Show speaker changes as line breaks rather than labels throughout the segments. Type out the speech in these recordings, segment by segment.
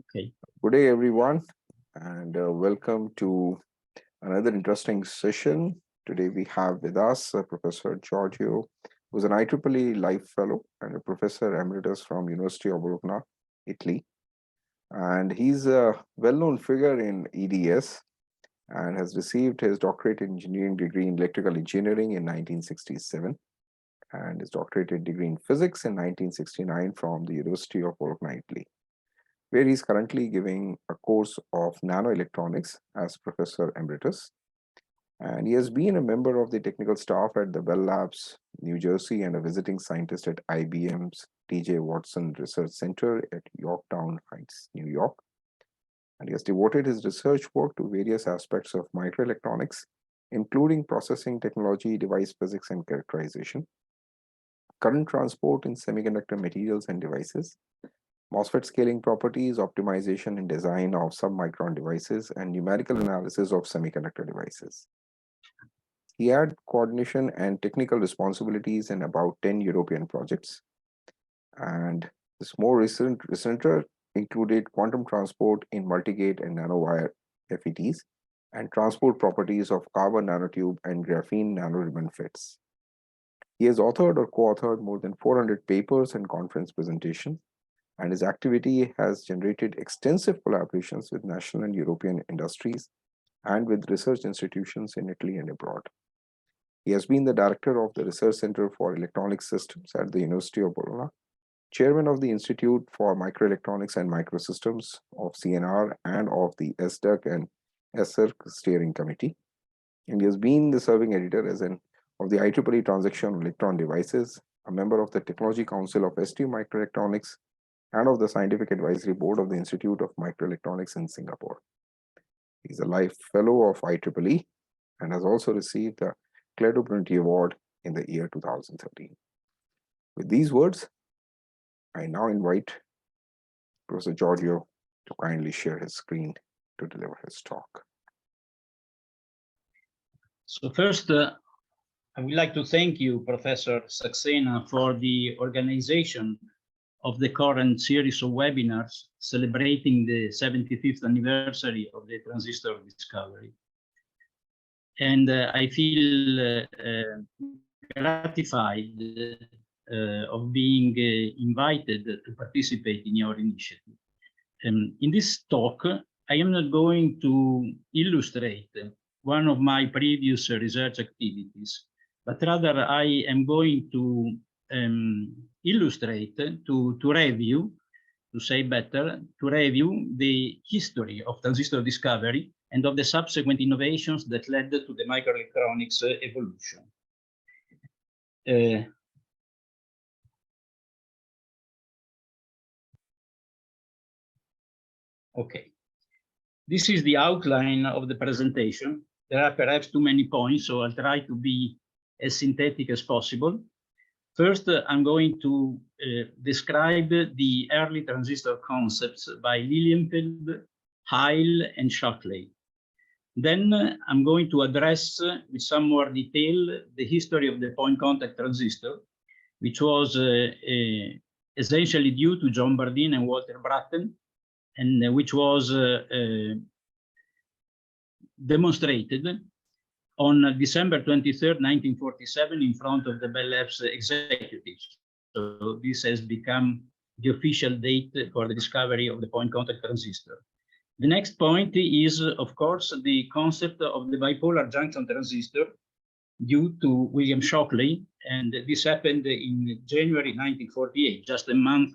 Okay.
Good day, everyone, and welcome to another interesting session. Today we have with us Professor Giorgio, who's an IEEE Life Fellow and a Professor Emeritus from University of Bologna, Italy. And he's a well-known figure in EDS and has received his doctorate in engineering degree in electrical engineering in 1967 and his doctorate degree in physics in 1969 from the University of Bologna, Italy, where he's currently giving a course of nanoelectronics as Professor Emeritus. And he has been a member of the technical staff at the Bell Labs, New Jersey, and a visiting scientist at IBM's T.J. Watson Research Center at Yorktown Heights, New York. And he has devoted his research work to various aspects of microelectronics, including processing technology, device physics, and characterization, current transport in semiconductor materials and devices, MOSFET scaling properties, optimization and design of submicron devices, and numerical analysis of semiconductor devices. He had coordination and technical responsibilities in about 10 European projects. And this more recent included quantum transport in multigate and nanowire FETs, and transport properties of carbon nanotube and graphene nanoribbon FETs. He has authored or co-authored more than 400 papers and conference presentations, and his activity has generated extensive collaborations with national and European industries and with research institutions in Italy and abroad. He has been the director of the Research Center for Electronic Systems at the University of Bologna, chairman of the Institute for Microelectronics and Microsystems of CNR and of the SDEC and SERC Steering Committee. And he has been the serving editor of the IEEE Transactions on Electron Devices, a member of the Technology Council of ST-Microelectronics, and of the Scientific Advisory Board of the Institute of Microelectronics in Singapore. He's a Life Fellow of IEEE and has also received the Cledo Brunetti Award in the year 2013. With these words, I now invite Professor Giorgio to kindly share his screen to deliver his talk.
So first, I would like to thank you, Professor Saxena, for the organization of the current series of webinars celebrating the 75th anniversary of the transistor discovery. And I feel gratified of being invited to participate in your initiative. In this talk, I am not going to illustrate one of my previous research activities, but rather I am going to illustrate, to review, to say better, to review the history of transistor discovery and of the subsequent innovations that led to the microelectronics evolution. Okay, this is the outline of the presentation. There are perhaps too many points, so I'll try to be as synthetic as possible. First, I'm going to describe the early transistor concepts by Lilienfeld, Heil, and Shockley. Then I'm going to address with some more detail the history of the point contact transistor, which was essentially due to John Bardeen and Walter Brattain, and which was demonstrated on December 23rd, 1947, in front of the Bell Labs executives. So this has become the official date for the discovery of the point contact transistor. The next point is, of course, the concept of the bipolar junction transistor due to William Shockley, and this happened in January 1948, just a month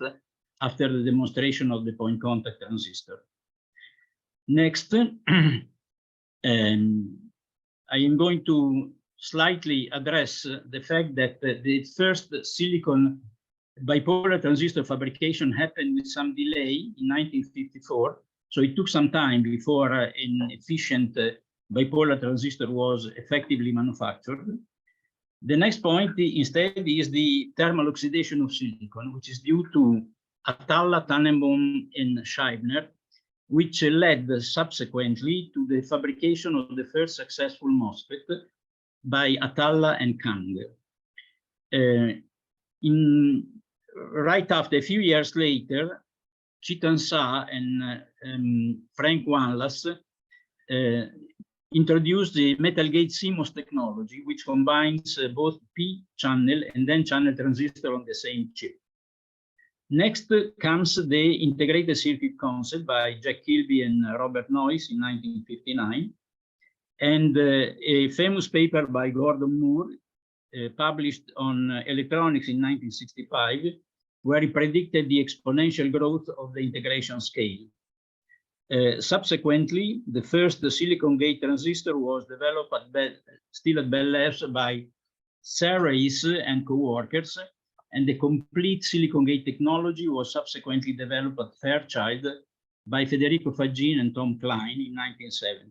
after the demonstration of the point contact transistor. Next, I am going to slightly address the fact that the first silicon bipolar transistor fabrication happened with some delay in 1954. So it took some time before an efficient bipolar transistor was effectively manufactured. The next point instead is the thermal oxidation of silicon, which is due to Atalla, Tannenbaum, and Scheibner, which led subsequently to the fabrication of the first successful MOSFET by Atalla and Kang. right after, a few years later, Chetan Shah and Frank Wanlas introduced the metal gate CMOS technology, which combines both P-channel and N-channel transistor on the same chip. Next comes the integrated circuit concept by Jack Kilby and Robert Noyce in 1959, and a famous paper by Gordon Moore published on electronics in 1965, where he predicted the exponential growth of the integration scale. Subsequently, the first silicon gate transistor was developed still at Bell Labs by Serres and co-workers, and the complete silicon gate technology was subsequently developed at Fairchild by Federico Faggin and Tom Klein in 1970.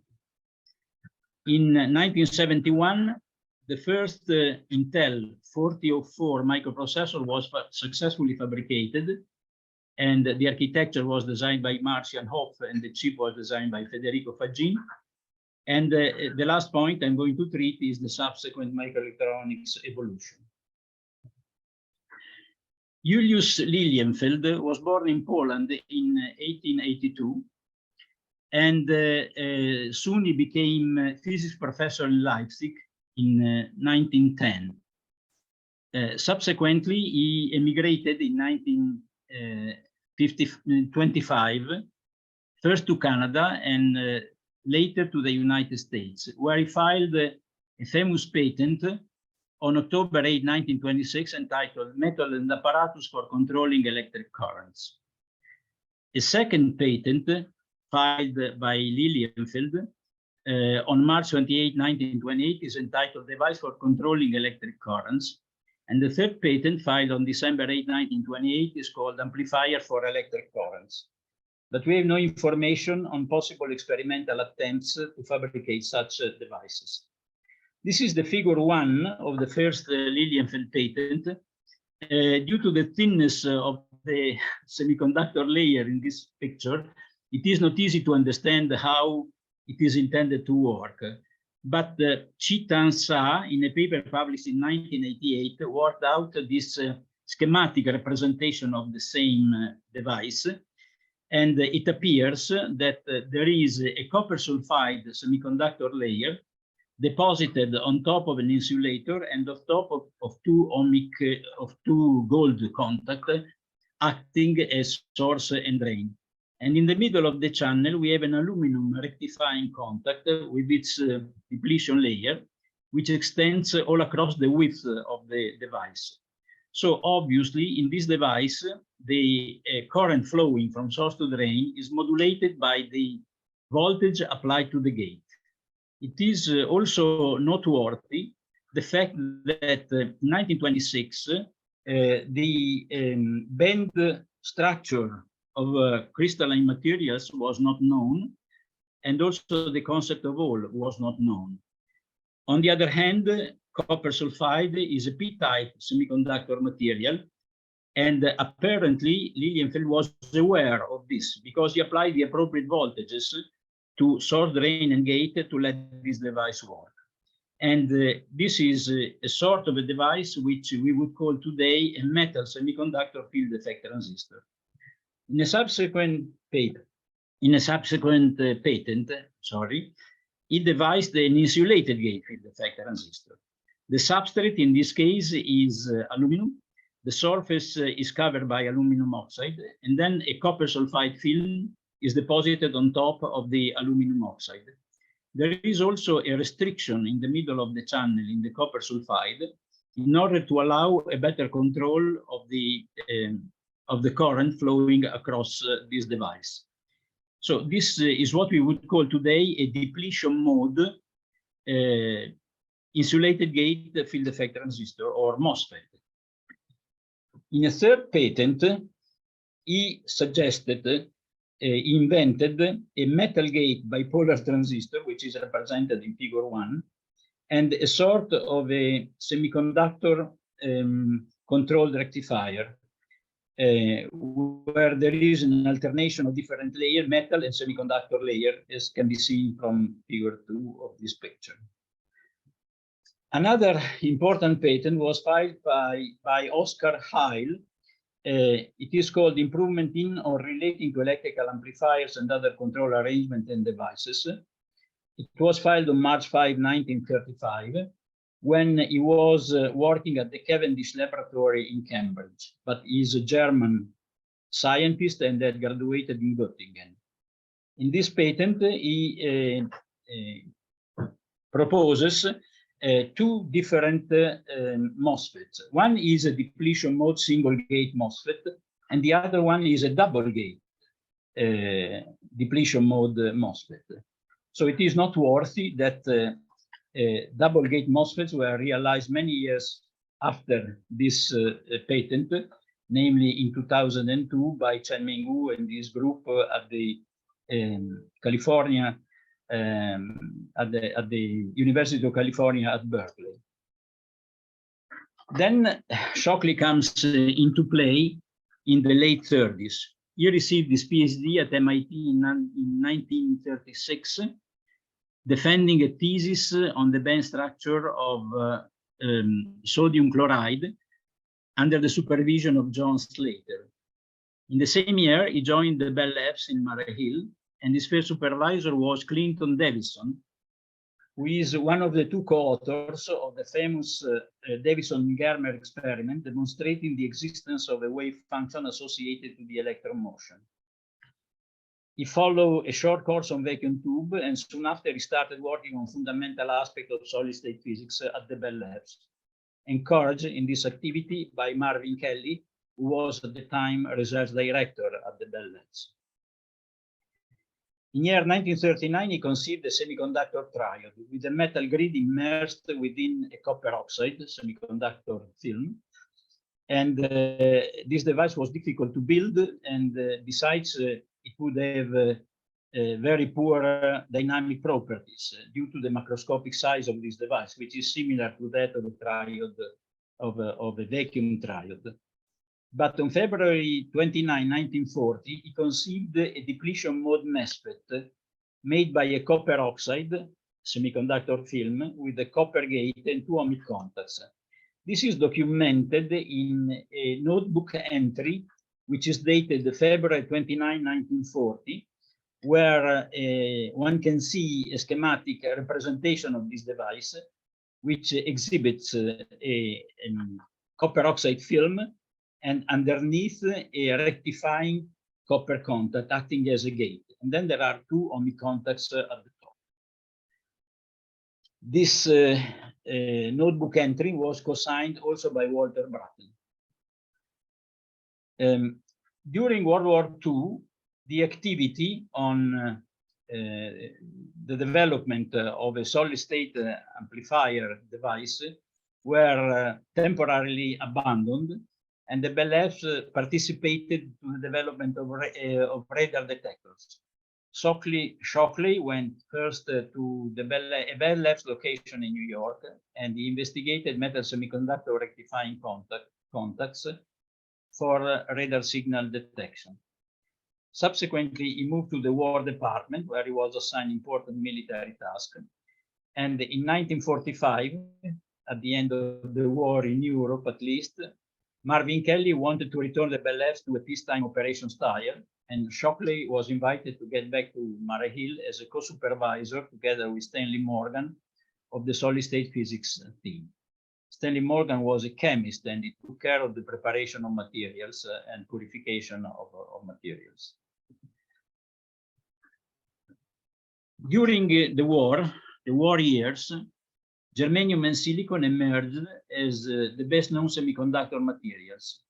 In 1971, the first Intel 4004 microprocessor was successfully fabricated, and the architecture was designed by Marcian Hopf, and the chip was designed by Federico Faggin. And the last point I'm going to treat is the subsequent microelectronics evolution. Julius Lilienfeld was born in Poland in 1882, and soon he became a physics professor in Leipzig in 1910. Subsequently, he emigrated in 1925, first to Canada and later to the United States, where he filed a famous patent on October 8, 1926, entitled Method and Apparatus for Controlling Electric Currents. A second patent filed by Lilienfeld on March 28, 1928 is entitled Device for Controlling Electric Currents. And the third patent filed on December 8, 1928 is called Amplifier for Electric Currents. But we have no information on possible experimental attempts to fabricate such devices. This is the figure 1 of the first Lilienfeld patent. Due to the thinness of the semiconductor layer in this picture, it is not easy to understand how it is intended to work. But Chetan Shah, in a paper published in 1988, worked out this schematic representation of the same device. And it appears that there is a copper sulfide semiconductor layer deposited on top of an insulator and on top of two gold contact acting as source and drain. And in the middle of the channel, we have an aluminum rectifying contact with its depletion layer, which extends all across the width of the device. So obviously, in this device, the current flowing from source to drain is modulated by the voltage applied to the gate. It is also noteworthy the fact that in 1926, the band structure of crystalline materials was not known, and also the concept of hole was not known. On the other hand, copper sulfide is a p-type semiconductor material, and apparently Lilienfeld was aware of this because he applied the appropriate voltages to source, drain, and gate to let this device work. And this is a sort of a device which we would call today a metal semiconductor field effect transistor. In a subsequent patent, he devised an insulated gate field effect transistor. The substrate in this case is aluminum. The surface is covered by aluminum oxide, and then a copper sulfide film is deposited on top of the aluminum oxide. There is also a restriction in the middle of the channel in the copper sulfide in order to allow a better control of the current flowing across this device. So this is what we would call today a depletion mode insulated gate field effect transistor, or MOSFET. In a third patent, he invented a metal gate bipolar transistor, which is represented in figure 1, and a sort of a semiconductor controlled rectifier, where there is an alternation of different layers, metal and semiconductor layer, as can be seen from figure 2 of this picture. Another important patent was filed by Oscar Heil It is called Improvement in or Relating to Electrical Amplifiers and Other Control Arrangement and Devices. It was filed on March 5, 1935, when he was working at the Cavendish Laboratory in Cambridge, but he's a German scientist and had graduated in Göttingen. In this patent, he proposes two different MOSFETs. One is a depletion mode single gate MOSFET, and the other one is a double gate depletion mode MOSFET. So it is noteworthy that double gate MOSFETs were realized many years after this patent, namely in 2002 by Chen-Ming Wu and his group at the California, at the University of California at Berkeley. Then Shockley comes into play in the late 30s. He received his PhD at MIT in 1936, defending a thesis on the band structure of sodium chloride under the supervision of John Slater. In the same year, he joined the Bell Labs in Murray Hill, and his first supervisor was Clinton Davison, who is one of the two co-authors of the famous Davison-Germer experiment, demonstrating the existence of a wave function associated to the electron motion. He followed a short course on vacuum tube, and soon after he started working on fundamental aspects of solid-state physics at the Bell Labs, encouraged in this activity by Marvin Kelly, who was at the time research director at the Bell Labs. In year 1939, he conceived a semiconductor triode with a metal grid immersed within a copper oxide semiconductor film. And this device was difficult to build, and besides, it would have very poor dynamic properties due to the macroscopic size of this device, which is similar to that of a triode, of a vacuum triode. But on February 29, 1940, he conceived a depletion mode MOSFET made by a copper oxide semiconductor film with a copper gate and two ohmic contacts. This is documented in a notebook entry, which is dated February 29, 1940, where one can see a schematic representation of this device, which exhibits a copper oxide film and underneath a rectifying copper contact acting as a gate. And then there are two ohmic contacts at the top. This notebook entry was co-signed also by Walter Brattain. During World War II, the activity on the development of a solid-state amplifier device were temporarily abandoned, and the Bell Labs participated in the development of radar detectors. Shockley went first to the Bell Labs location in New York, and he investigated metal semiconductor rectifying contacts for radar signal detection. Subsequently, he moved to the War Department, where he was assigned important military tasks. And in 1945, at the end of the war in Europe at least, Marvin Kelly wanted to return the Bell Labs to a peacetime operation style, and Shockley was invited to get back to Murray Hill as a co-supervisor together with Stanley Morgan of the solid-state physics team. Stanley Morgan was a chemist, and he took care of the preparation of materials and purification of materials. During the war years, germanium and silicon emerged as the best-known semiconductor materials.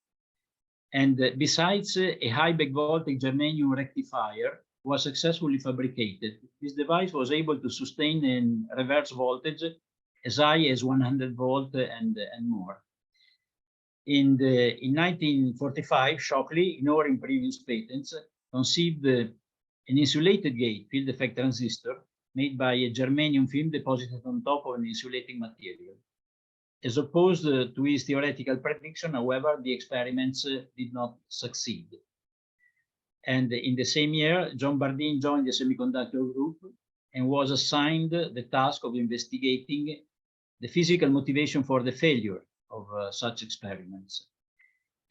And besides a high backvoltage germanium rectifier was successfully fabricated, this device was able to sustain a reverse voltage as high as 100 volt and more. In 1945, Shockley, ignoring previous patents, conceived an insulated gate field effect transistor made by a germanium film deposited on top of an insulating material. As opposed to his theoretical prediction, however, the experiments did not succeed. And in the same year, John Bardeen joined the semiconductor group and was assigned the task of investigating the physical motivation for the failure of such experiments.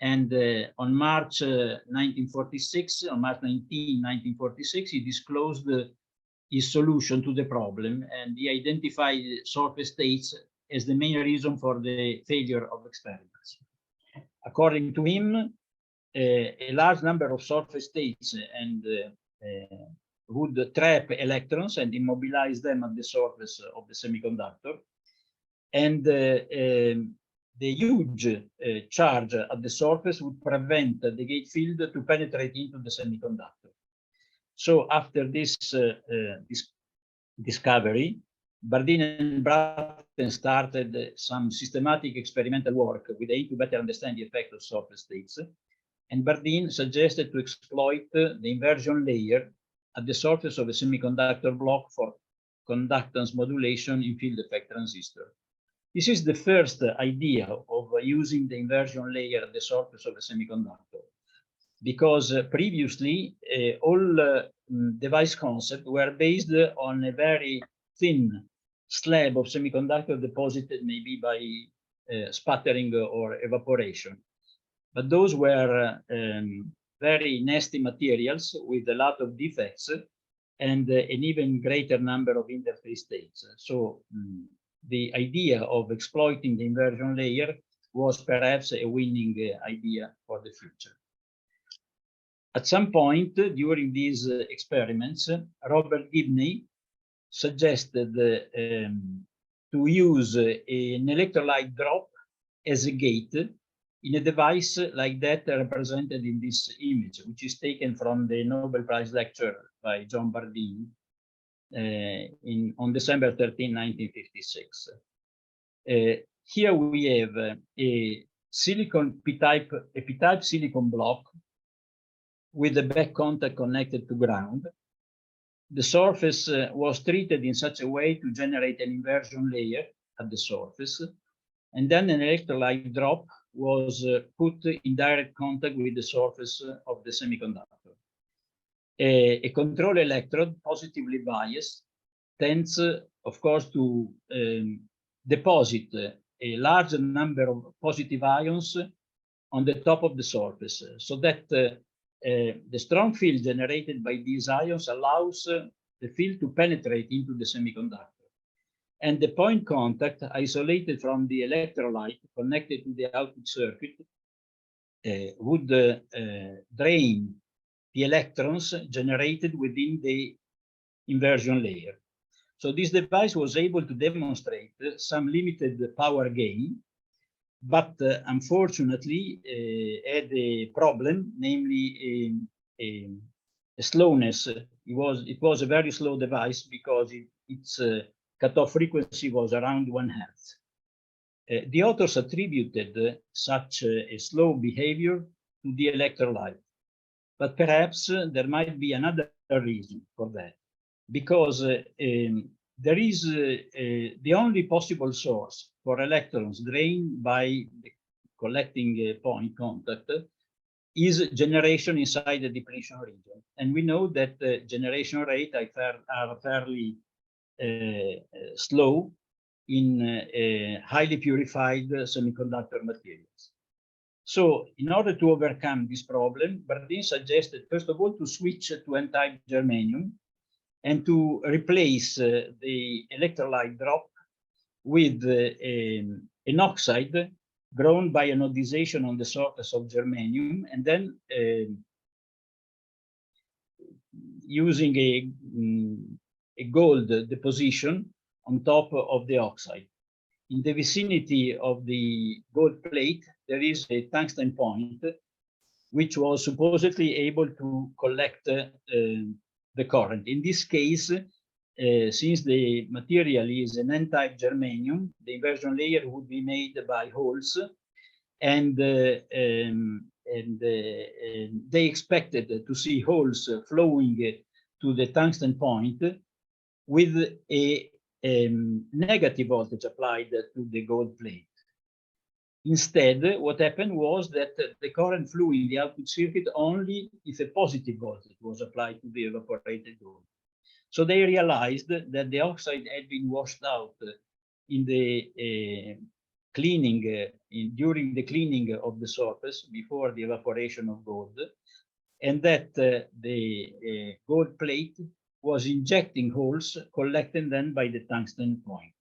And on March 1946, on March 19, 1946, he disclosed his solution to the problem, and he identified surface states as the main reason for the failure of experiments. According to him, a large number of surface states and would trap electrons and immobilize them at the surface of the semiconductor. And the huge charge at the surface would prevent the gate field to penetrate into the semiconductor. So after this discovery, Bardeen and Brattain started some systematic experimental work with the aim to better understand the effect of surface states. And Bardeen suggested to exploit the inversion layer at the surface of a semiconductor block for conductance modulation in field effect transistor. This is the first idea of using the inversion layer at the surface of a semiconductor, because previously all device concepts were based on a very thin slab of semiconductor deposited maybe by sputtering or evaporation. But those were very nasty materials with a lot of defects and an even greater number of interface states. So the idea of exploiting the inversion layer was perhaps a winning idea for the future. At some point during these experiments, Robert Gibney suggested to use an electrolyte drop as a gate in a device like that represented in this image, which is taken from the Nobel Prize lecture by John Bardeen on December 13, 1956. Here we have a silicon p-type silicon block with the back contact connected to ground. The surface was treated in such a way to generate an inversion layer at the surface, and then an electrolyte drop was put in direct contact with the surface of the semiconductor. A control electrode, positively biased, tends, of course, to deposit a large number of positive ions on the top of the surface, so that the strong field generated by these ions allows the field to penetrate into the semiconductor. And the point contact, isolated from the electrolyte connected to the output circuit, would drain the electrons generated within the inversion layer. So this device was able to demonstrate some limited power gain, but unfortunately had a problem, namely a slowness. It was a very slow device because its cutoff frequency was around 1 Hz. The authors attributed such a slow behavior to the electrolyte, but perhaps there might be another reason for that, because there is the only possible source for electrons drained by the collecting point contact is generation inside the depletion region. And we know that the generation rate are fairly slow in highly purified semiconductor materials. So in order to overcome this problem, Bardeen suggested, first of all, to switch to N-type germanium and to replace the electrolyte drop with an oxide grown by anodization on the surface of germanium, and then using a gold deposition on top of the oxide. In the vicinity of the gold plate, there is a tungsten point, which was supposedly able to collect the current. In this case, since the material is an N-type germanium, the inversion layer would be made by holes, and they expected to see holes flowing to the tungsten point with a negative voltage applied to the gold plate. Instead, what happened was that the current flew in the output circuit only if a positive voltage was applied to the evaporated gold. So they realized that the oxide had been washed out in the cleaning during the cleaning of the surface before the evaporation of gold, and that the gold plate was injecting holes collected then by the tungsten point.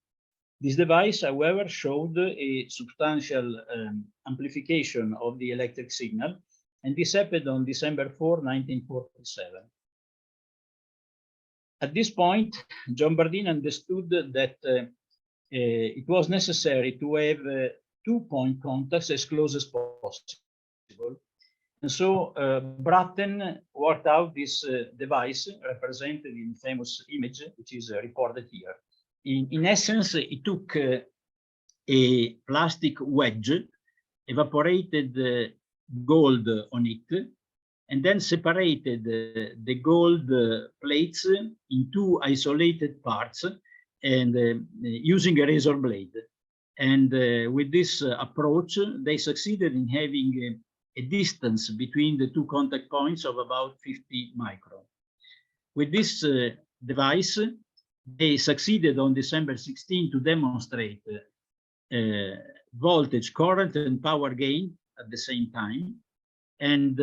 This device, however, showed a substantial amplification of the electric signal, and this happened on December 4, 1947. At this point, John Bardeen understood that it was necessary to have 2-point contacts as close as possible. And so Brattain worked out this device represented in the famous image, which is reported here. In essence, it took a plastic wedge, evaporated gold on it, and then separated the gold plates in 2 isolated parts and using a razor blade. And with this approach, they succeeded in having a distance between the 2 contact points of about 50 micron. With this device, they succeeded on December 16 to demonstrate voltage, current, and power gain at the same time. And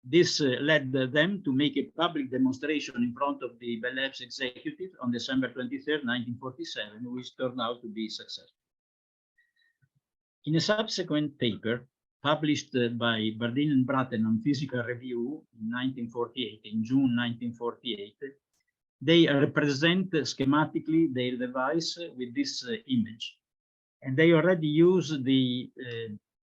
this led them to make a public demonstration in front of the Bell Labs executive on December 23, 1947, which turned out to be successful. In a subsequent paper published by Bardeen and Brattain on Physical Review in 1948, in June 1948, they represent schematically their device with this image. And they already use the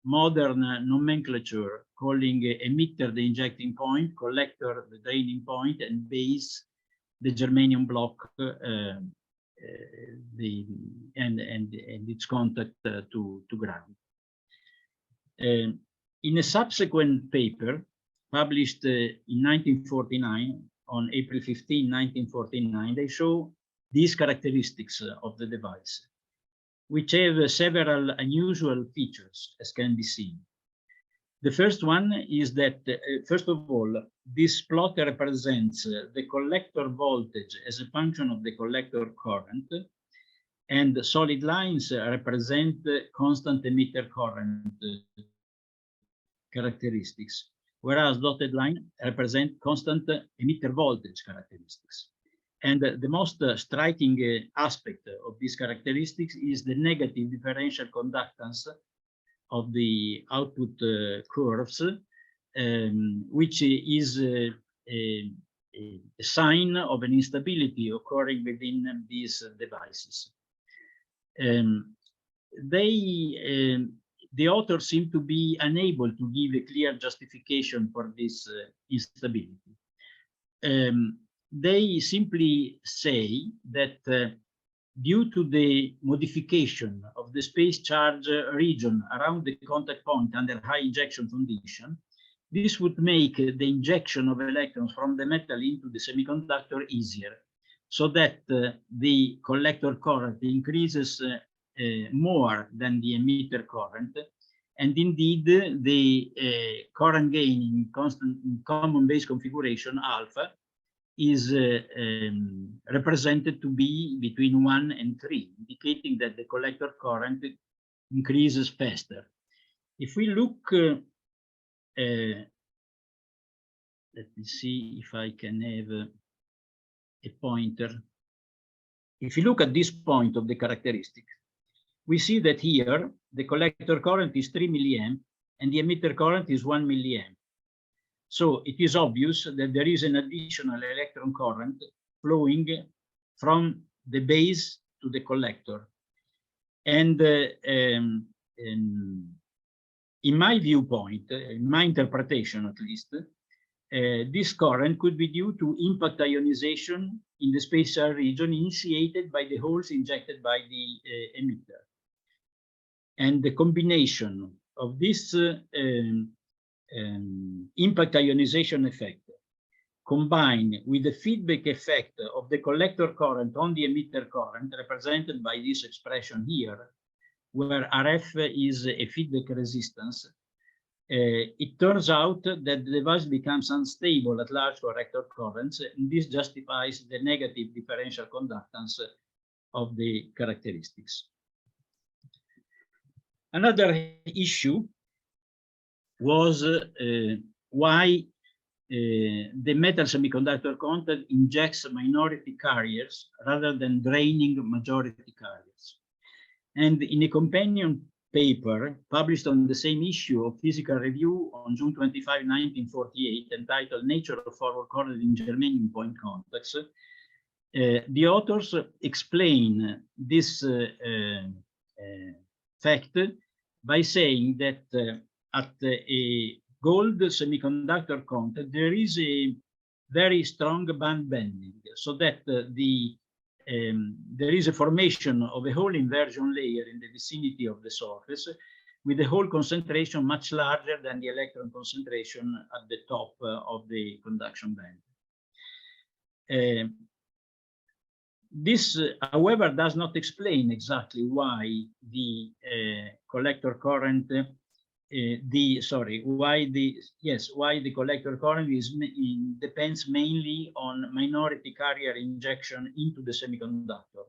modern nomenclature, calling emitter the injecting point, collector the draining point, and base the germanium block and its contact to ground. In a subsequent paper published in 1949, on April 15, 1949, they show these characteristics of the device, which have several unusual features, as can be seen. The first one is that, first of all, this plot represents the collector voltage as a function of the collector current, and the solid lines represent constant emitter current characteristics, whereas dotted line represent constant emitter voltage characteristics. And the most striking aspect of these characteristics is the negative differential conductance of the output curves, which is a sign of an instability occurring within these devices. The authors seem to be unable to give a clear justification for this instability. They simply say that due to the modification of the space charge region around the contact point under high injection condition, this would make the injection of electrons from the metal into the semiconductor easier, so that the collector current increases more than the emitter current, and indeed the current gain in common base configuration alpha is represented to be between 1 and 3, indicating that the collector current increases faster. If we look, let me see if I can have a pointer. If you look at this point of the characteristic, we see that here the collector current is 3 milliamp and the emitter current is 1 milliamp. So it is obvious that there is an additional electron current flowing from the base to the collector. And in my viewpoint, in my interpretation at least, this current could be due to impact ionization in the space charge region initiated by the holes injected by the emitter. And the combination of this impact ionization effect combined with the feedback effect of the collector current on the emitter current, represented by this expression here, where RF is a feedback resistance, it turns out that the device becomes unstable at large collector currents, and this justifies the negative differential conductance of the characteristics. Another issue was why the metal semiconductor content injects minority carriers rather than draining majority carriers. And in a companion paper published on the same issue of Physical Review on June 25, 1948, entitled Nature of Forward Current in Germanium Point Contacts, the authors explain this fact by saying that at a gold semiconductor contact, there is a very strong band bending, so that there is a formation of a hole inversion layer in the vicinity of the surface, with the hole concentration much larger than the electron concentration at the top of the conduction band. This, however, does not explain exactly why the collector current, why the collector current depends mainly on minority carrier injection into the semiconductor.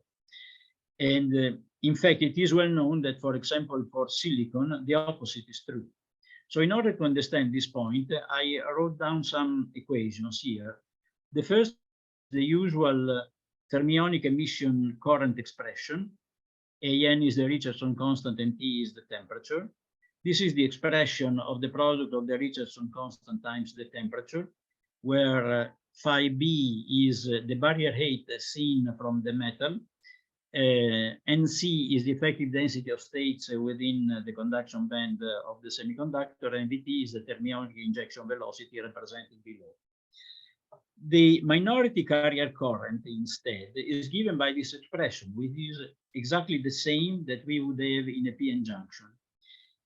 And in fact, it is well known that, for example, for silicon, the opposite is true. So in order to understand this point, I wrote down some equations here. The first, the usual fermionic emission current expression. AN is the Richardson constant and T is the temperature. This is the expression of the product of the Richardson constant times the temperature, where phi B is the barrier height seen from the metal. NC is the effective density of states within the conduction band of the semiconductor, and VT is the thermionic injection velocity represented below. The minority carrier current instead is given by this expression, which is exactly the same that we would have in a PN junction.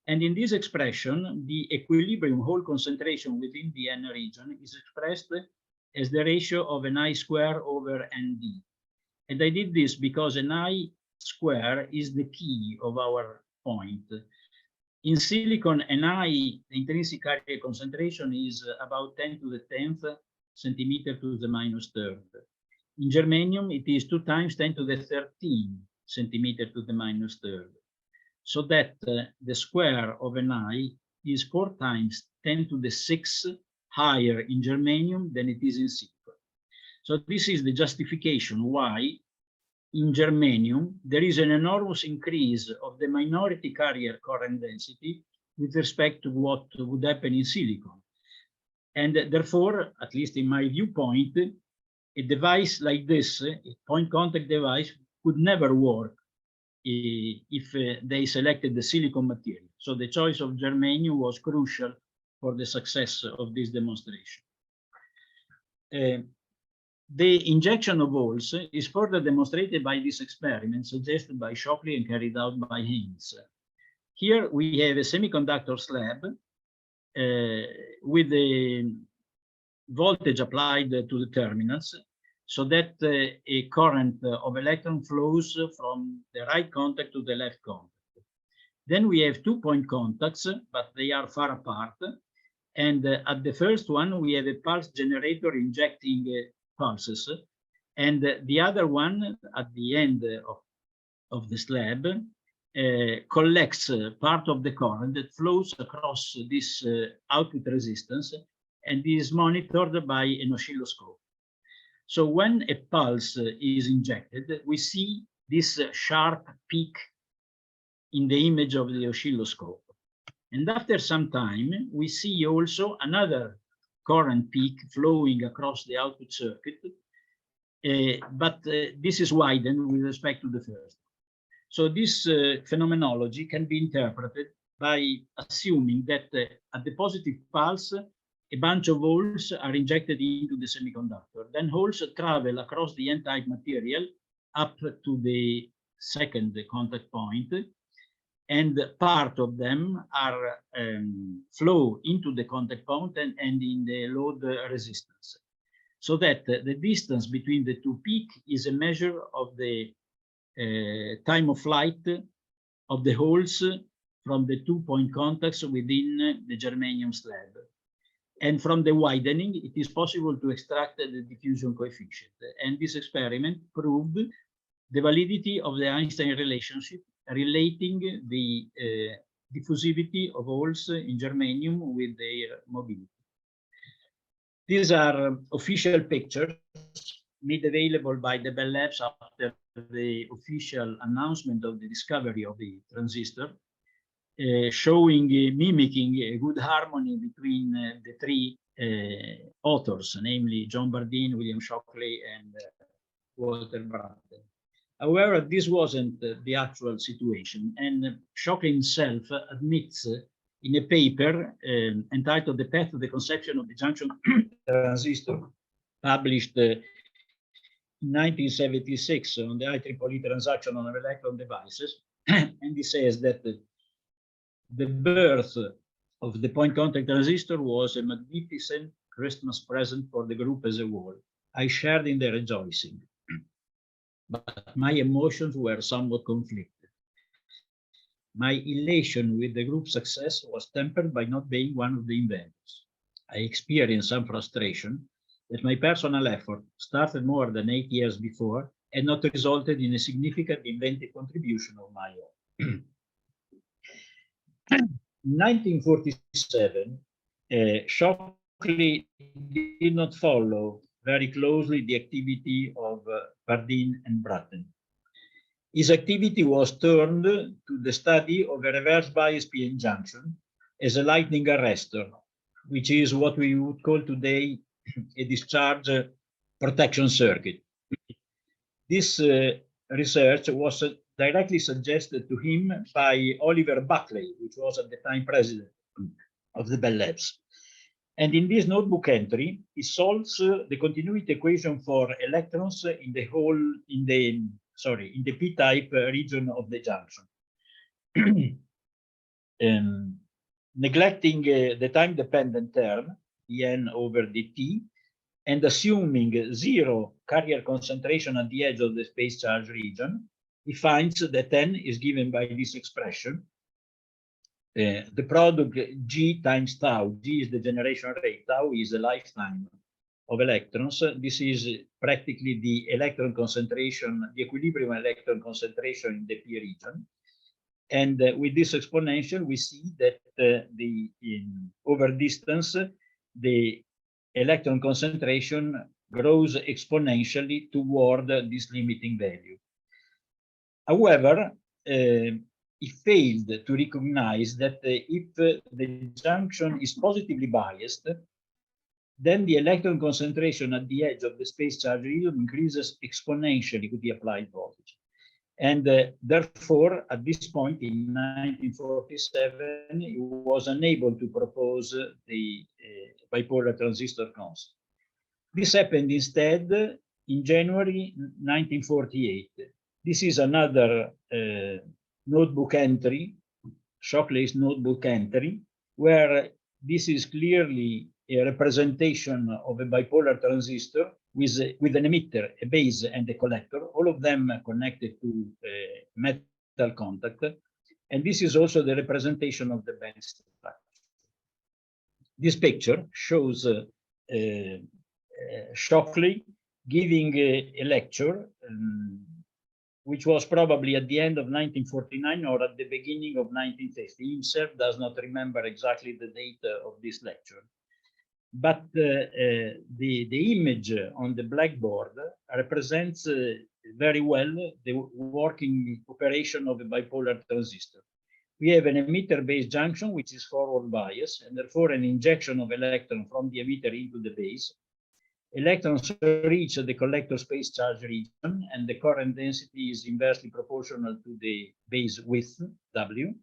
And in this expression, the equilibrium hole concentration within the N region is expressed as the ratio of Ni square over Nd. And I did this because Ni square is the key of our point. In silicon, Ni, the intrinsic carrier concentration, is about 10 to the 10th centimeter to the minus third. In germanium, it is 2 times 10 to the 13 centimeter to the minus third. So that the square of Ni is 4 times 10 to the 6 higher in germanium than it is in silicon. So this is the justification why in germanium there is an enormous increase of the minority carrier current density with respect to what would happen in silicon. And therefore, at least in my viewpoint, a device like this, a point contact device, could never work if they selected the silicon material. So the choice of germanium was crucial for the success of this demonstration. The injection of holes is further demonstrated by this experiment suggested by Shockley and carried out by Haynes. Here we have a semiconductor slab with the voltage applied to the terminals, so that a current of electron flows from the right contact to the left contact. Then we have 2-point contacts, but they are far apart. And at the first one, we have a pulse generator injecting pulses. And the other one at the end of the slab collects part of the current that flows across this output resistance and is monitored by an oscilloscope. So when a pulse is injected, we see this sharp peak in the image of the oscilloscope. And after some time, we see also another current peak flowing across the output circuit, but this is widened with respect to the first. So this phenomenology can be interpreted by assuming that at the positive pulse, a bunch of holes are injected into the semiconductor. Then holes travel across the N-type material up to the second contact point, and part of them are flow into the contact point and in the load resistance. So that the distance between the two peaks is a measure of the time of flight of the holes from the 2-point contacts within the germanium slab. And from the widening, it is possible to extract the diffusion coefficient. And this experiment proved the validity of the Einstein relationship relating the diffusivity of holes in germanium with their mobility. These are official pictures made available by the Bell Labs after the official announcement of the discovery of the transistor, showing, mimicking a good harmony between the three authors, namely John Bardeen, William Shockley, and Walter Brattain. However, this wasn't the actual situation, and Shockley himself admits in a paper entitled The Path to the Conception of the Junction Transistor, published in 1976 on the IEEE Transaction on Electron Devices, and he says that the birth of the point contact transistor was a magnificent Christmas present for the group as a whole. I shared in the rejoicing, but my emotions were somewhat conflicted. My elation with the group's success was tempered by not being one of the inventors. I experienced some frustration that my personal effort, started more than 8 years before, had not resulted in a significant inventive contribution of my own. In 1947, Shockley did not follow very closely the activity of Bardeen and Brattain. His activity was turned to the study of a reverse bias PN junction as a lightning arrestor, which is what we would call today a discharge protection circuit. This research was directly suggested to him by Oliver Buckley, which was at the time president of the Bell Labs. And in this notebook entry, he solves the continuity equation for electrons in the p-type region of the junction. Neglecting the time-dependent term, Dn over dt, and assuming zero carrier concentration at the edge of the space charge region, he finds that n is given by this expression. The product G times tau, G is the generation rate, tau is the lifetime of electrons. This is practically the electron concentration, the equilibrium electron concentration in the p region. And with this exponential, we see that over distance, the electron concentration grows exponentially toward this limiting value. However, he failed to recognize that if the junction is positively biased, then the electron concentration at the edge of the space charge region increases exponentially with the applied voltage. And therefore, at this point in 1947, he was unable to propose the bipolar transistor concept. This happened instead in January 1948. This is another notebook entry, Shockley's notebook entry, where this is clearly a representation of a bipolar transistor with an emitter, a base, and a collector, all of them connected to metal contact. And this is also the representation of the band structure. This picture shows Shockley giving a lecture, which was probably at the end of 1949 or at the beginning of 1950. He himself does not remember exactly the date of this lecture. But the image on the blackboard represents very well the working operation of a bipolar transistor. We have an emitter-based junction, which is forward bias, and therefore an injection of electron from the emitter into the base. Electrons reach the collector space charge region, and the current density is inversely proportional to the base width, W.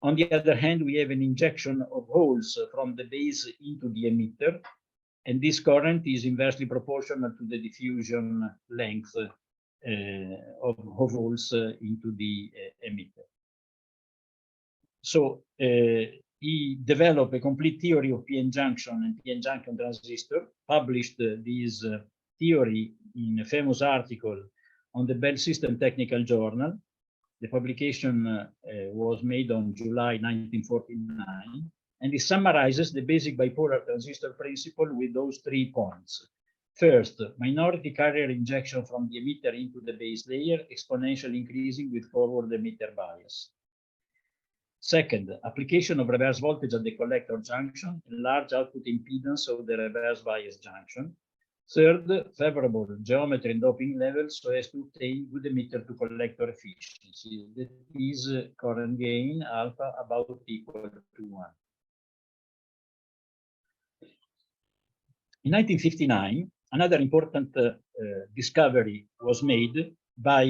On the other hand, we have an injection of holes from the base into the emitter, and this current is inversely proportional to the diffusion length of holes into the emitter. So he developed a complete theory of PN junction and PN junction transistor, published this theory in a famous article on the Bell System Technical Journal. The publication was made on July 1949, and it summarizes the basic bipolar transistor principle with those 3 points. First, minority carrier injection from the emitter into the base layer, exponentially increasing with forward emitter bias. Second, application of reverse voltage at the collector junction, large output impedance of the reverse bias junction. Third, favorable geometry and doping levels so as to obtain good emitter to collector efficiency. That is current gain alpha about equal to 1. In 1959, another important discovery was made by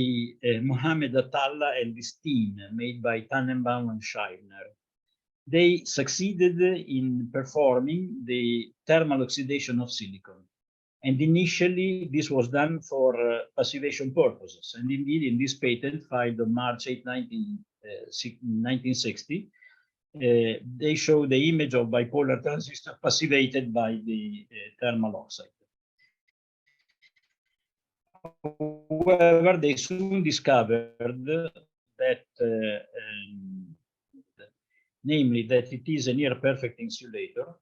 Mohammed Atallah and his team, made by Tannenbaum and Scheibner. They succeeded in performing the thermal oxidation of silicon. And initially, this was done for passivation purposes. And indeed, in this patent filed on March 8, 1960, they show the image of bipolar transistor passivated by the thermal oxide. However, they soon discovered that, namely, that it is a near perfect insulator,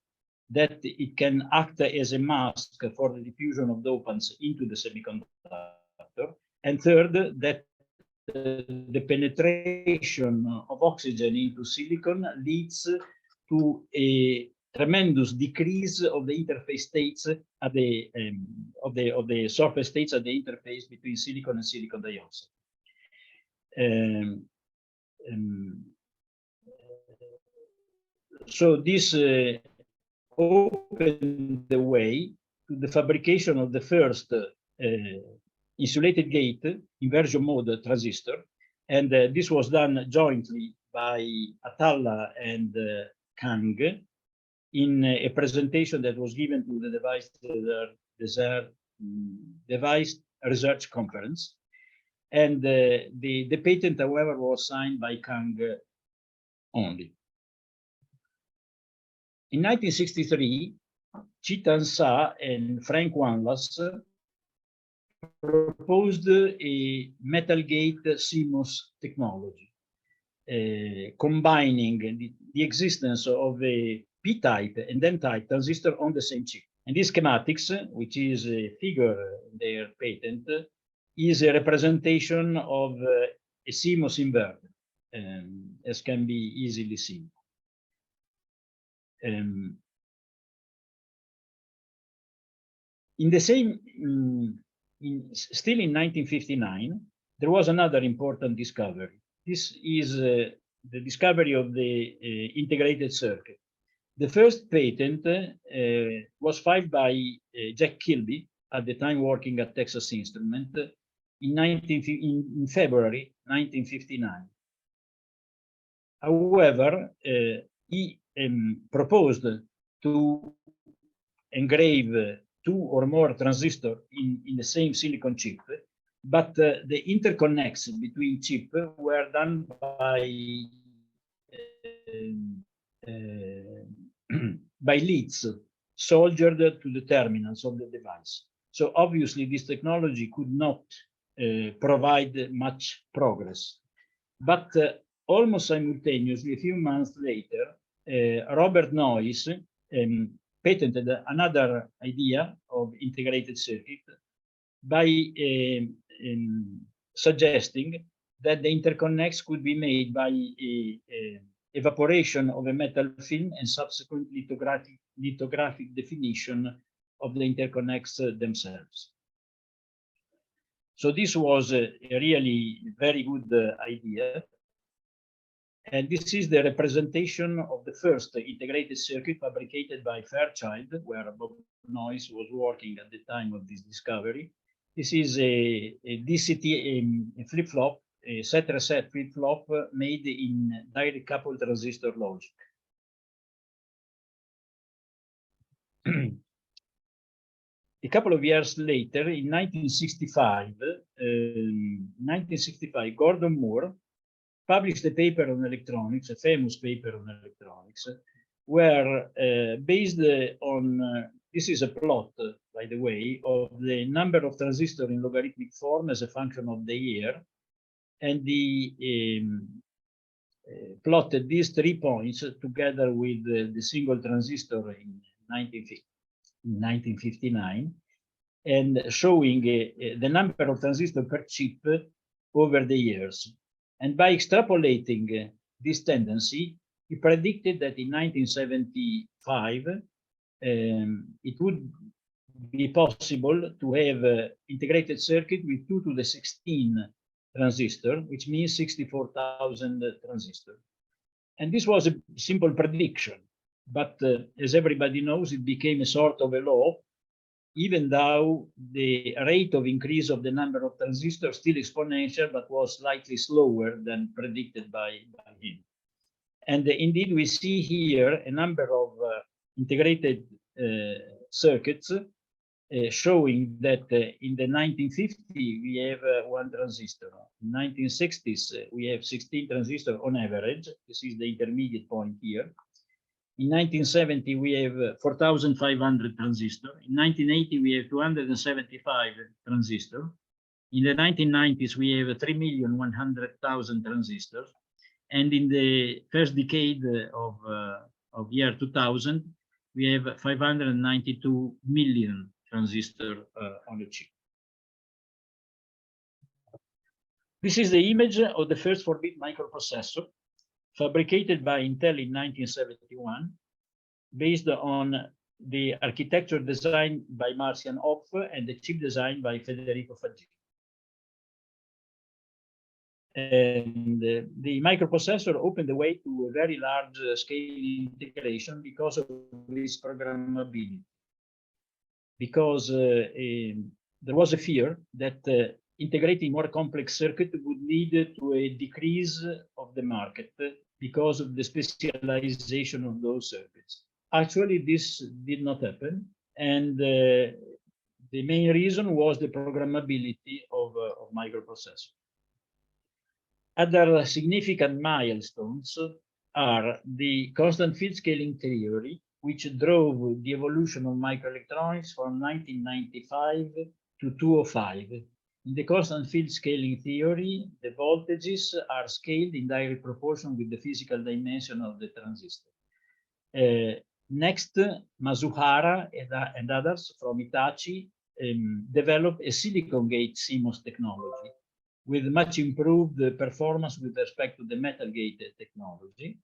that it can act as a mask for the diffusion of dopants into the semiconductor, and third, that the penetration of oxygen into silicon leads to a tremendous decrease of the interface states at the of the surface states at the interface between silicon and silicon dioxide. So this opened the way to the fabrication of the first insulated gate inversion mode transistor, and this was done jointly by Atallah and Kang in a presentation that was given to the Device Research Conference. And the patent, however, was signed by Kang only. In 1963, Chitan Sa and Frank Wanlas proposed a metal gate CMOS technology, combining the existence of a P-type and N-type transistor on the same chip. And these schematics, which is a figure in their patent, is a representation of a CMOS inverter, as can be easily seen. In the same, still in 1959, there was another important discovery. This is the discovery of the integrated circuit. The first patent was filed by Jack Kilby, at the time working at Texas Instruments, in February 1959. However, he proposed to engrave 2 or more transistors in the same silicon chip, but the interconnects between chips were done by leads soldered to the terminals of the device. So obviously this technology could not provide much progress. But almost simultaneously, a few months later, Robert Noyce patented another idea of integrated circuit by suggesting that the interconnects could be made by evaporation of a metal film and subsequent lithographic definition of the interconnects themselves. So this was a really very good idea. And this is the representation of the first integrated circuit fabricated by Fairchild, where Bob Noyce was working at the time of this discovery. This is a DCT flip-flop, a set-reset flip-flop made in direct coupled transistor logic. A couple of years later, in 1965, Gordon Moore published a paper on electronics, a famous paper on electronics, where based on, this is a plot, by the way, of the number of transistors in logarithmic form as a function of the year, and the plotted these 3 points together with the single transistor in 1959, and showing the number of transistors per chip over the years. And by extrapolating this tendency, he predicted that in 1975, it would be possible to have an integrated circuit with 2 to the 16 transistor, which means 64,000 transistors. And this was a simple prediction, but as everybody knows, it became a sort of a law, even though the rate of increase of the number of transistors still exponential, but was slightly slower than predicted by him. And indeed, we see here a number of integrated circuits showing that in the 1950s, we have 1 transistor. In 1960s, we have 16 transistors on average. This is the intermediate point here. In 1970, we have 4,500 transistors. In 1980, we have 275 transistors. In the 1990s, we have 3,100,000 transistors. And in the first decade of year 2000, we have 592 million transistors on a chip. This is the image of the first 4-bit microprocessor fabricated by Intel in 1971, based on the architecture designed by Marcian Hopf and the chip design by Federico Faggini. And the microprocessor opened the way to a very large scale integration because of its programmability. Because there was a fear that integrating more complex circuit would lead to a decrease of the market because of the specialization of those circuits. Actually, this did not happen, and the main reason was the programmability of microprocessor. Other significant milestones are the constant field scaling theory, which drove the evolution of microelectronics from 1995 to 2005. In the constant field scaling theory, the voltages are scaled in direct proportion with the physical dimension of the transistor. Next, Masuhara and others from Hitachi developed a silicon gate CMOS technology with much improved performance with respect to the metal gate technology.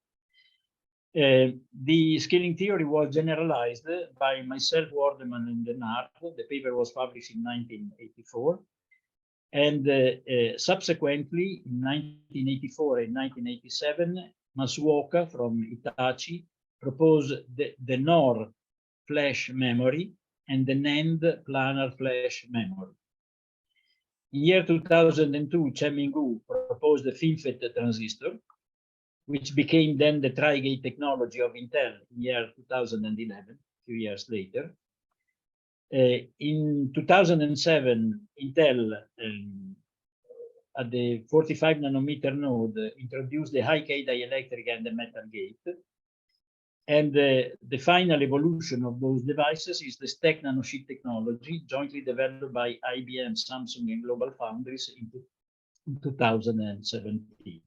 The scaling theory was generalized by myself, Wardeman, and Denard. The paper was published in 1984. And subsequently, in 1984 and 1987, Masuoka from Hitachi proposed the NOR flash memory and the NAND planar flash memory. In year 2002, Chen Minggu proposed the FinFET transistor, which became then the Tri-Gate technology of Intel in year 2011, a few years later. In 2007, Intel, at the 45 nanometer node, introduced the high-K dielectric and the metal gate. And the final evolution of those devices is the stack nanosheet technology, jointly developed by IBM, Samsung, and Global Foundries in 2017.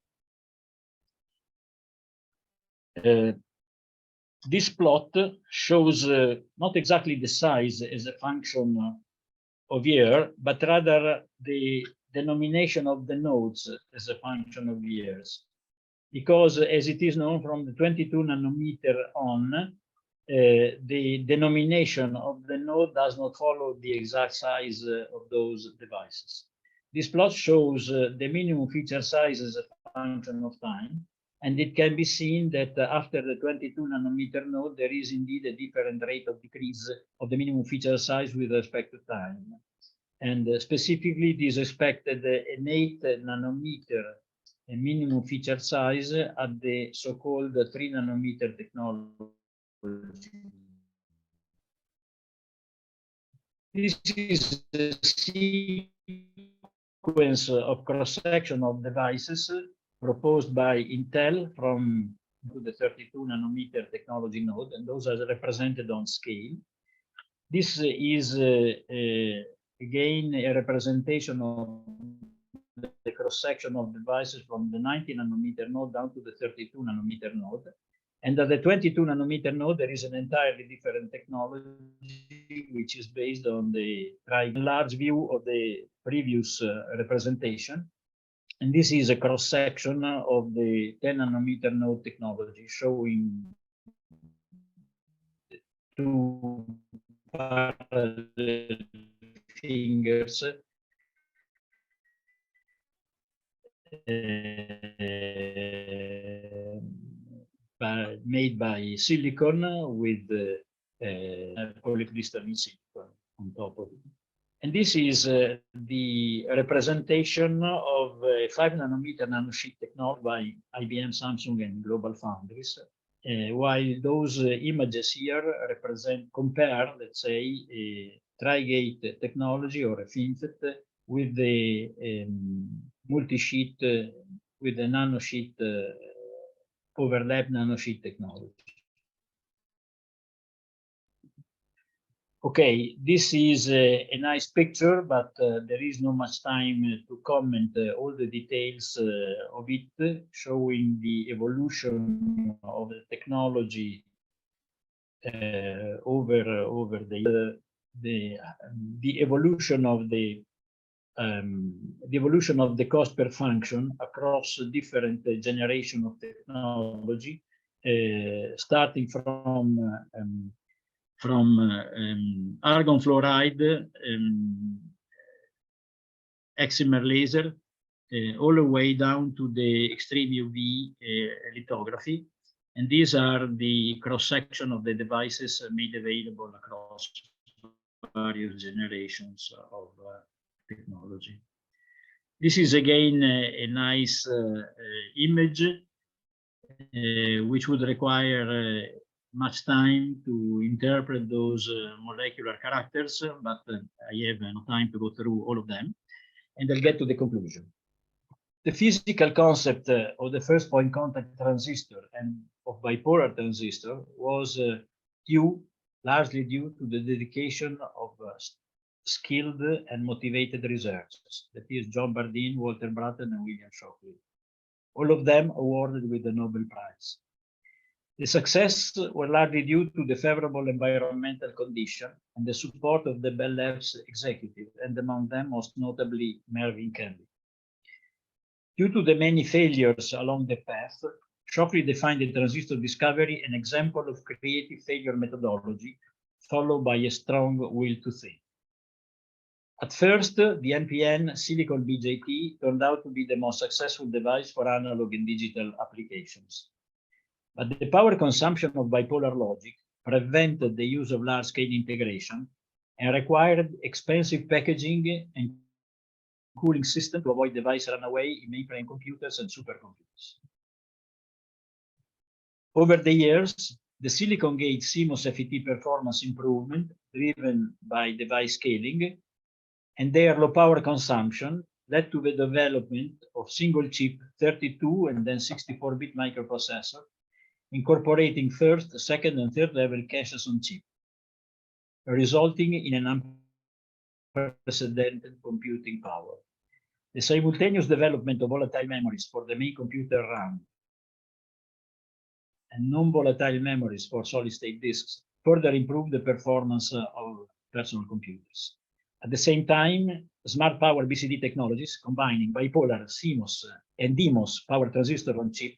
This plot shows not exactly the size as a function of year, but rather the denomination of the nodes as a function of years. Because as it is known from the 22 nanometer on, the denomination of the node does not follow the exact size of those devices. This plot shows the minimum feature size as a function of time. And it can be seen that after the 22 nanometer node, there is indeed a different rate of decrease of the minimum feature size with respect to time. And specifically, it is expected an 8 nanometer minimum feature size at the so-called 3 nanometer technology. This is a sequence of cross-section of devices proposed by Intel from the 32 nanometer technology node, and those are represented on scale. This is again a representation of the cross-section of devices from the 90 nanometer node down to the 32 nanometer node. And at the 22 nanometer node, there is an entirely different technology, which is based on the large view of the previous representation. And this is a cross-section of the 10 nanometer node technology, showing two parallel fingers made by silicon with polycrystalline silicon on top of it. And this is the representation of 5 nanometer nanosheet technology by IBM, Samsung, and Global Foundries. While those images here compare, let's say, a tri-gate technology or a FinFET with the multi-sheet, with the nanosheet overlap nanosheet technology. Okay, this is a nice picture, but there is not much time to comment all the details of it, showing the evolution of the technology over the evolution of the evolution of the cost per function across different generation of technology, starting from argon fluoride, excimer laser, all the way down to the extreme UV lithography. And these are the cross-section of the devices made available across various generations of technology. This is again a nice image, which would require much time to interpret those molecular characters, but I have no time to go through all of them, and I'll get to the conclusion. The physical concept of the first point contact transistor and of bipolar transistor was largely due to the dedication of skilled and motivated researchers. That is John Bardeen, Walter Brattain, and William Shockley. All of them awarded with the Nobel Prize. The success were largely due to the favorable environmental condition and the support of the Bell Labs executive, and among them most notably Mervyn Candy. Due to the many failures along the path, Shockley defined the transistor discovery an example of creative failure methodology, followed by a strong will to think. At first, the NPN silicon BJT turned out to be the most successful device for analog and digital applications. But the power consumption of bipolar logic prevented the use of large-scale integration and required expensive packaging and cooling system to avoid device runaway in mainframe computers and supercomputers. Over the years, the silicon gate CMOS FET performance improvement, driven by device scaling, and their low power consumption led to the development of single chip 32 and then 64-bit microprocessor, incorporating first, second, and third level caches on chip, resulting in an unprecedented computing power. The simultaneous development of volatile memories for the main computer RAM and non-volatile memories for solid-state disks further improved the performance of personal computers. At the same time, smart power BCD technologies, combining bipolar, CMOS, and DMOS power transistor on chip,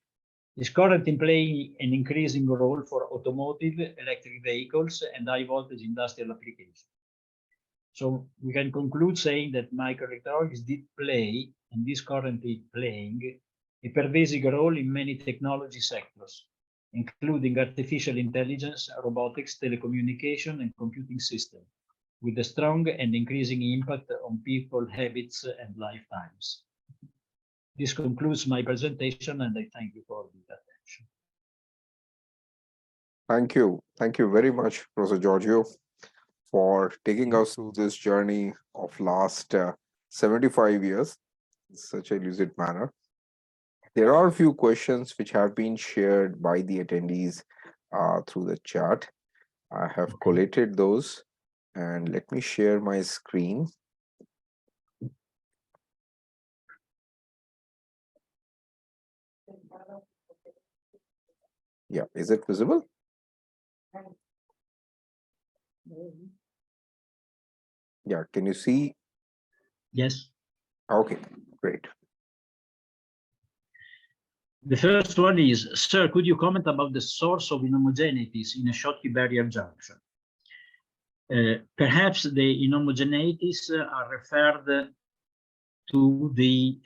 is currently playing an increasing role for automotive, electric vehicles, and high-voltage industrial applications. So we can conclude saying that microelectronics did play, and is currently playing, a pervasive role in many technology sectors, including artificial intelligence, robotics, telecommunication, and computing systems, with a strong and increasing impact on people, habits, and lifetimes. This concludes my presentation, and I thank you for the attention.
Thank you. Thank you very much, Professor Giorgio, for taking us through this journey of last 75 years in such a lucid manner. There are a few questions which have been shared by the attendees through the chat. I have collated those, and let me share my screen. Yeah, is it visible? Yeah, can you see?
Yes.
Okay, great.
The first one is, sir, could you comment about the source of inhomogeneities in a Schottky barrier junction? Perhaps the inhomogeneities are referred to the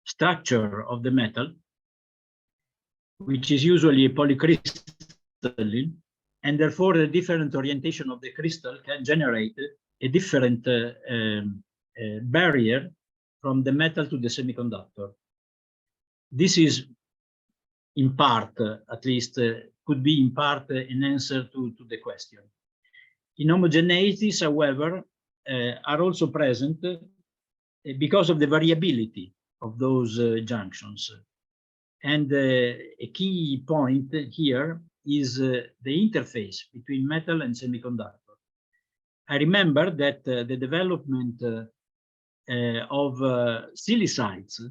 structure of the metal, which is usually a polycrystalline, and therefore the different orientation of the crystal can generate a different barrier from the metal to the semiconductor. This is in part, at least, could be in part an answer to the question. Inhomogeneities, however, are also present because of the variability of those junctions. And a key point here is the interface between metal and semiconductor. I remember that the development of silicides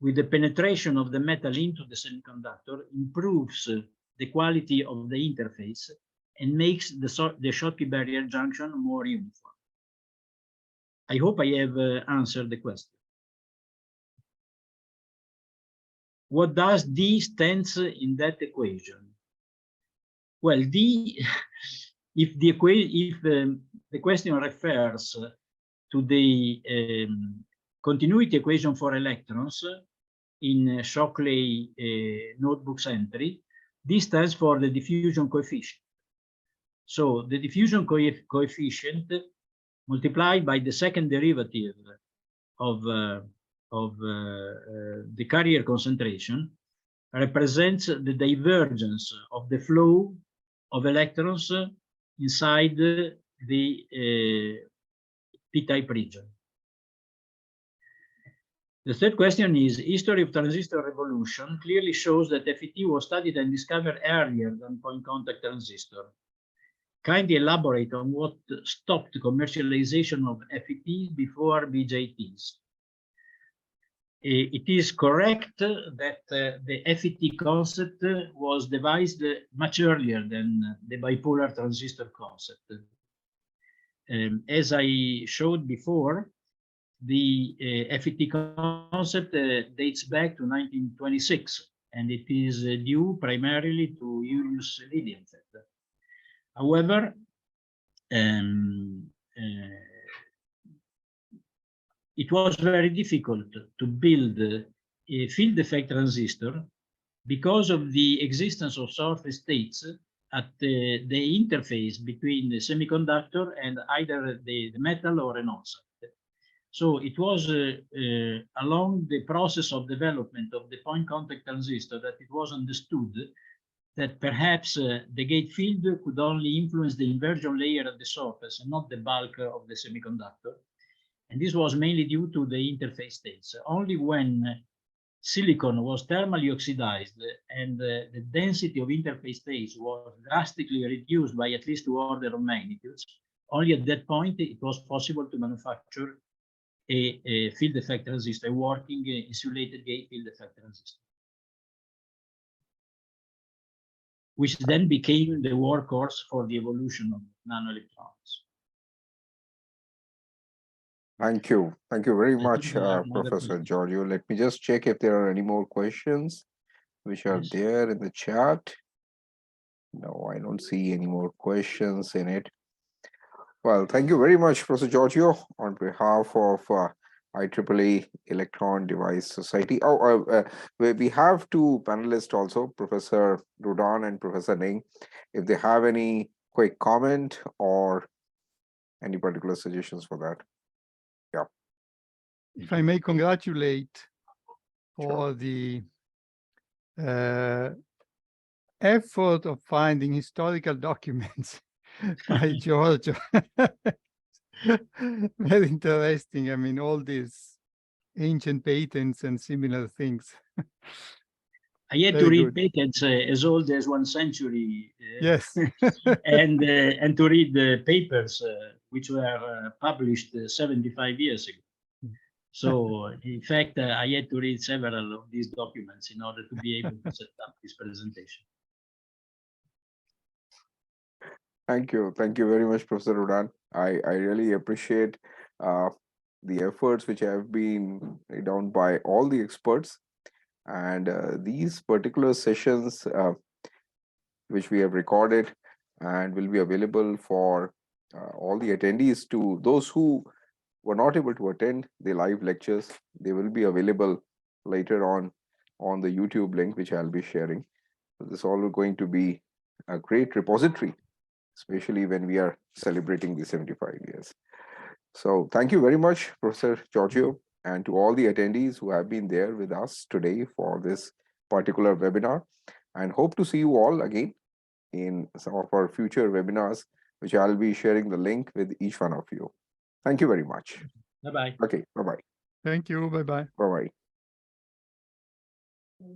with the penetration of the metal into the semiconductor improves the quality of the interface and makes the Schottky barrier junction more uniform. I hope I have answered the question. What does D stands in that equation? Well, D, if the question refers to the continuity equation for electrons in Shockley notebook's entry, D stands for the diffusion coefficient. So the diffusion coefficient multiplied by the second derivative of the carrier concentration represents the divergence of the flow of electrons inside the p-type region. The third question is, history of transistor revolution clearly shows that FET was studied and discovered earlier than point contact transistor. Kindly elaborate on what stopped commercialization of FETs before BJTs. It is correct that the FET concept was devised much earlier than the bipolar transistor concept. As I showed before, the FET concept dates back to 1926, and it is due primarily to Julius Lilienfeld. However, it was very difficult to build a field effect transistor because of the existence of surface states at the interface between the semiconductor and either the metal or an MOSFET. So it was along the process of development of the point contact transistor that it was understood that perhaps the gate field could only influence the inversion layer at the surface and not the bulk of the semiconductor. And this was mainly due to the interface states. Only when silicon was thermally oxidized and the density of interface states was drastically reduced by at least 2 orders of magnitudes, only at that point it was possible to manufacture a field effect transistor, a working insulated gate field effect transistor, which then became the workhorse for the evolution of nanoelectronics.
Thank you. Thank you very much, Professor Giorgio. Let me just check if there are any more questions which are there in the chat. No, I don't see any more questions in it. Well, thank you very much, Professor Giorgio, on behalf of IEEE Electron Device Society. We have 2 panelists also, Professor Rudan and Professor Deen. If they have any quick comment or any particular suggestions for that. Yeah.
If I may congratulate for the effort of finding historical documents by Giorgio. Very interesting. I mean, all these ancient patents and similar things.
I had to read patents as old as 1 century.
Yes.
and to read the papers which were published 75 years ago. So, in fact, I had to read several of these documents in order to be able to set up this presentation.
Thank you. Thank you very much, Professor Rudan. I really appreciate the efforts which have been done by all the experts. And these particular sessions, which we have recorded and will be available for all the attendees, to those who were not able to attend the live lectures, they will be available later on the YouTube link, which I'll be sharing. So this is all going to be a great repository, especially when we are celebrating the 75 years. So thank you very much, Professor Giorgio, and to all the attendees who have been there with us today for this particular webinar, and hope to see you all again in some of our future webinars, which I'll be sharing the link with each one of you. Thank you very much.
Bye-bye.
Okay, bye-bye.
Thank you. Bye-bye.
Bye-bye.